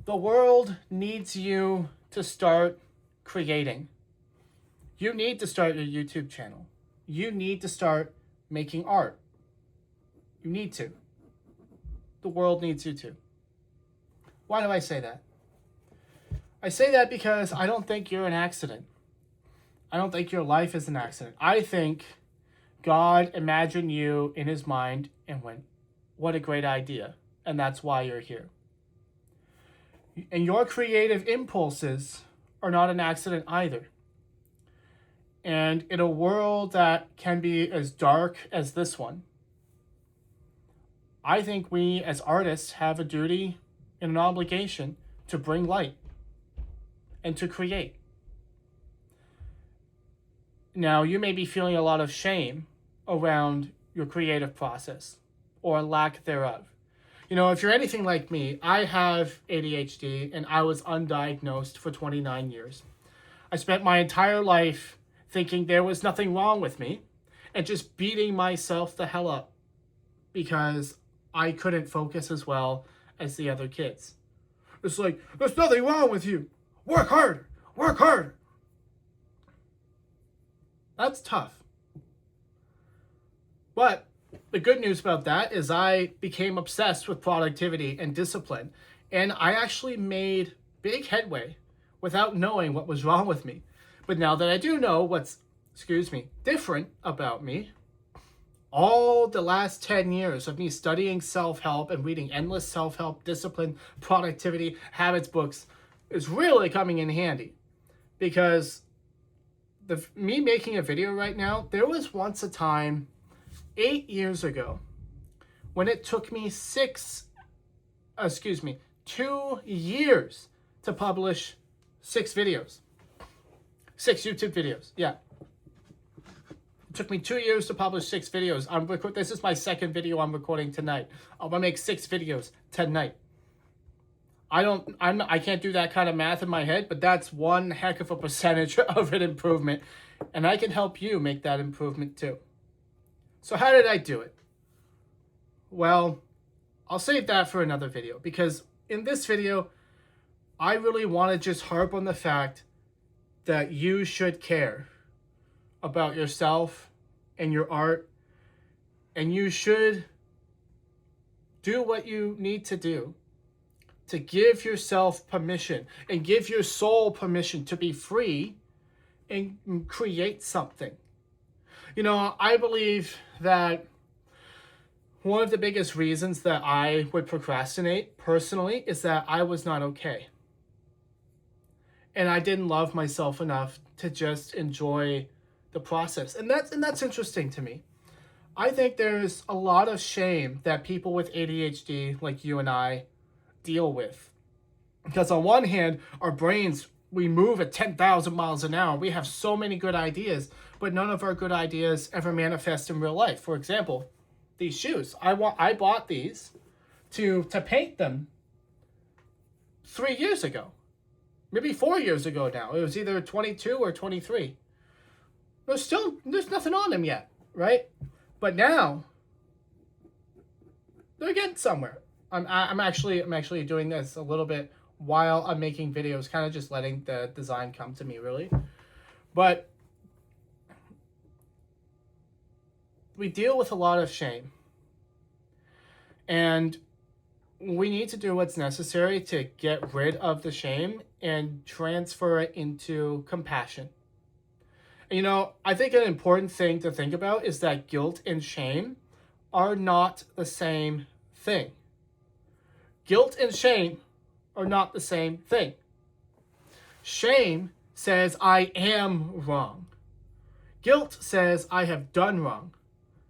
The world needs you to start creating. You need to start your YouTube channel. You need to start making art. You need to. The world needs you to. Why do I say that? I say that because I don't think you're an accident. I don't think your life is an accident. I think God imagined you in his mind and went, what a great idea. And that's why you're here. And your creative impulses are not an accident either. And in a world that can be as dark as this one, I think we as artists have a duty and an obligation to bring light and to create. Now, you may be feeling a lot of shame around your creative process or lack thereof. You know, if you're anything like me, I have ADHD and I was undiagnosed for 29 years. I spent my entire life thinking there was nothing wrong with me and just beating myself the hell up because I couldn't focus as well as the other kids. It's like, there's nothing wrong with you. Work hard. Work hard. That's tough. But the good news about that is I became obsessed with productivity and discipline, and I actually made big headway without knowing what was wrong with me. But now that I do know what's, different about me, all the last 10 years of me studying self-help and reading endless self-help, discipline, productivity, habits books is really coming in handy. Because me making a video right now, there was once a time 8 years ago when it took me 2 years to publish 6 videos. 6 YouTube videos, yeah. It took me 2 years to publish 6 videos. This is my second video I'm recording tonight. I'm gonna make 6 videos tonight. I can't do that kind of math in my head, but that's one heck of a percentage of an improvement. And I can help you make that improvement too. So how did I do it? Well, I'll save that for another video because in this video, I really want to just harp on the fact that you should care about yourself and your art, and you should do what you need to do to give yourself permission and give your soul permission to be free and create something. You know, I believe that one of the biggest reasons that I would procrastinate personally is that I was not okay. And I didn't love myself enough to just enjoy the process. And that's interesting to me. I think there's a lot of shame that people with ADHD like you and I deal with. Because on one hand, our brains, we move at 10,000 miles an hour. We have so many good ideas, but none of our good ideas ever manifest in real life. For example, these shoes. I bought these to paint them 3 years ago. Maybe 4 years ago now. It was either 22 or 23. There's nothing on them yet, right? But now they're getting somewhere. I'm actually doing this a little bit while I'm making videos, kind of just letting the design come to me, really. But we deal with a lot of shame. And we need to do what's necessary to get rid of the shame and transfer it into compassion. You know, I think an important thing to think about is that guilt and shame are not the same thing. Guilt and shame are not the same thing. Shame says I am wrong. Guilt says I have done wrong.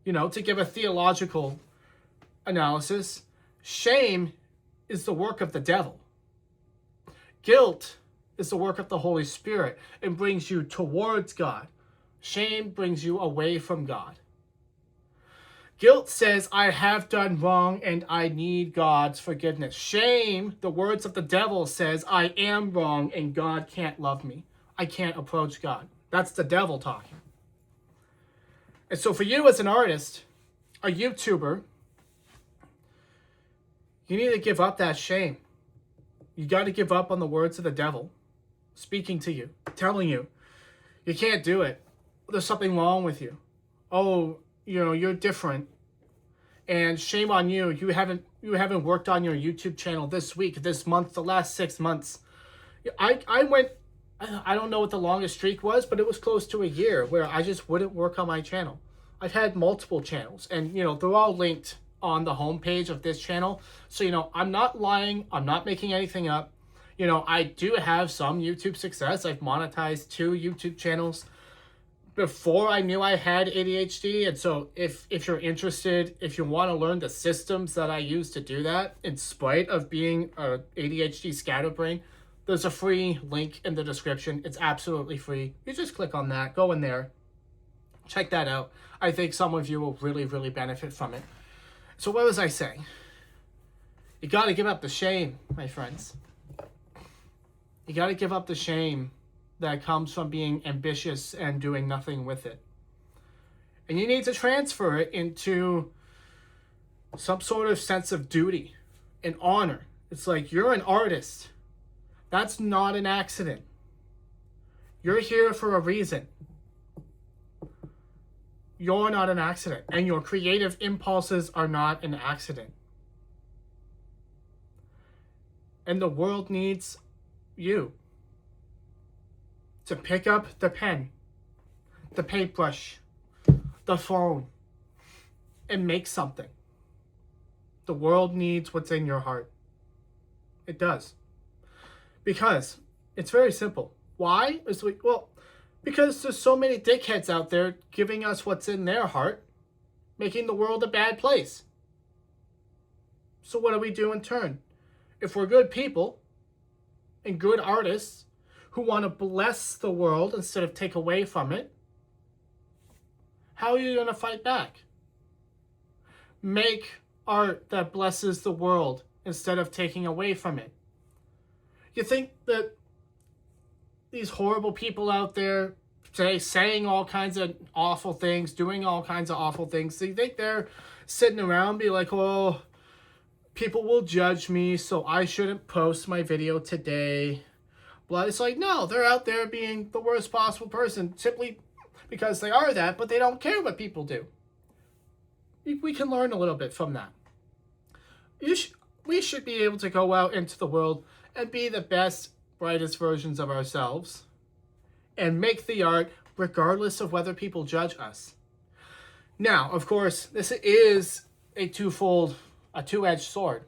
You know, to give a theological analysis, shame is the work of the devil. Guilt is the work of the Holy Spirit and brings you towards God. Shame brings you away from God. Guilt says, I have done wrong and I need God's forgiveness. Shame, the words of the devil, says, I am wrong and God can't love me. I can't approach God. That's the devil talking. And so for you as an artist, a YouTuber, you need to give up that shame. You got to give up on the words of the devil speaking to you, telling you you can't do it. There's something wrong with you. Oh, you're different. And shame on you. You haven't worked on your YouTube channel this week, this month, the last 6 months. I went, I don't know what the longest streak was, but it was close to a year where I just wouldn't work on my channel. I've had multiple channels, and they're all linked on the homepage of this channel. So I'm not lying. I'm not making anything up. I do have some YouTube success. I've monetized 2 YouTube channels before I knew I had ADHD. And so if you're interested, if you want to learn the systems that I use to do that, in spite of being a ADHD scatterbrain, there's a free link in the description. It's absolutely free. You just click on that, go in there, check that out. I think some of you will really, really benefit from it. So what was I saying? You got to give up the shame, my friends. You got to give up the shame that comes from being ambitious and doing nothing with it. And you need to transfer it into some sort of sense of duty and honor. It's like you're an artist. That's not an accident. You're here for a reason. You're not an accident, and your creative impulses are not an accident. And the world needs you to pick up the pen, the paintbrush, the phone, and make something. The world needs what's in your heart. It does. Because it's very simple. Why? Because there's so many dickheads out there giving us what's in their heart, making the world a bad place. So what do we do in turn? If we're good people and good artists who want to bless the world instead of take away from it, how are you going to fight back? Make art that blesses the world instead of taking away from it. You think that these horrible people out there saying all kinds of awful things, doing all kinds of awful things, they think they're sitting around be like, oh, people will judge me, so I shouldn't post my video today. But it's like, no, they're out there being the worst possible person simply because they are that, but they don't care what people do. We can learn a little bit from that. We should be able to go out into the world and be the best, brightest versions of ourselves and make the art regardless of whether people judge us. Now, of course, this is a two-edged sword.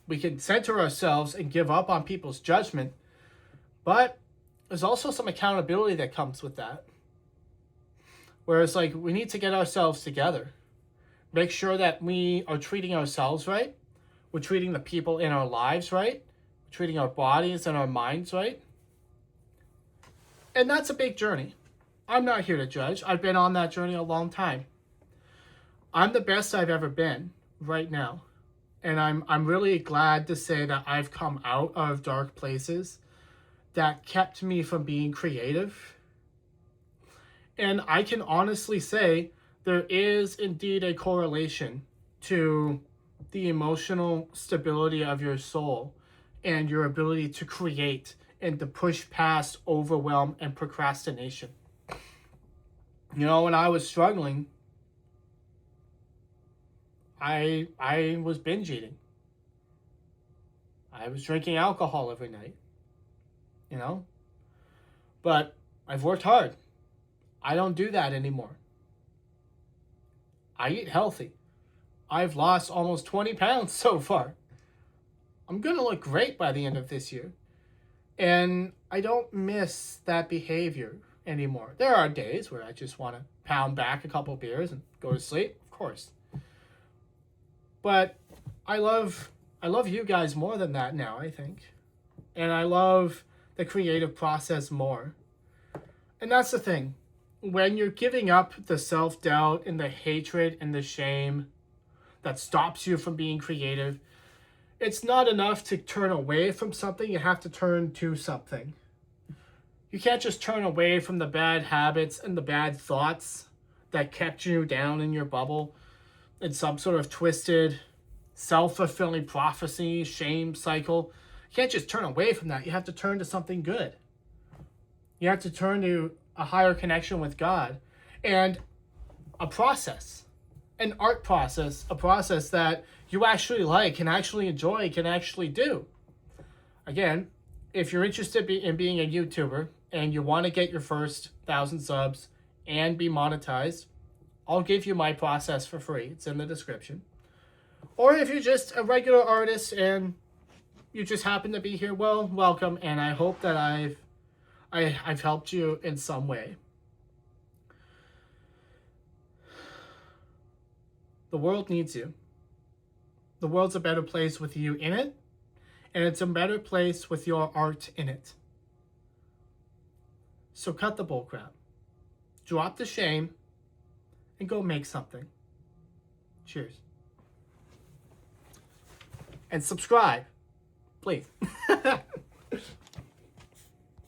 We can center ourselves and give up on people's judgment, but there's also some accountability that comes with that. Whereas, we need to get ourselves together. Make sure that we are treating ourselves right. We're treating the people in our lives right. We're treating our bodies and our minds right. And that's a big journey. I'm not here to judge. I've been on that journey a long time. I'm the best I've ever been right now. And I'm really glad to say that I've come out of dark places that kept me from being creative. And I can honestly say there is indeed a correlation to the emotional stability of your soul and your ability to create and to push past overwhelm and procrastination. When I was struggling, I was binge eating. I was drinking alcohol every night. But I've worked hard. I don't do that anymore. I eat healthy. I've lost almost 20 pounds so far. I'm going to look great by the end of this year. And I don't miss that behavior anymore. There are days where I just want to pound back a couple beers and go to sleep, of course. But I love you guys more than that now, I think. And I love the creative process more. And that's the thing. When you're giving up the self-doubt and the hatred and the shame that stops you from being creative, it's not enough to turn away from something. You have to turn to something. You can't just turn away from the bad habits and the bad thoughts that kept you down in your bubble in some sort of twisted, self-fulfilling prophecy, shame cycle. You can't just turn away from that. You have to turn to something good. You have to turn to a higher connection with God and a process, an art process, a process that you actually like, can actually enjoy, can actually do. Again, if you're interested in being a YouTuber and you want to get your first 1,000 subs and be monetized, I'll give you my process for free. It's in the description. Or if you're just a regular artist and you just happen to be here, well, welcome. And I hope that I've helped you in some way. The world needs you. The world's a better place with you in it, and it's a better place with your art in it. So cut the bullcrap. Drop the shame and go make something. Cheers. And subscribe, please.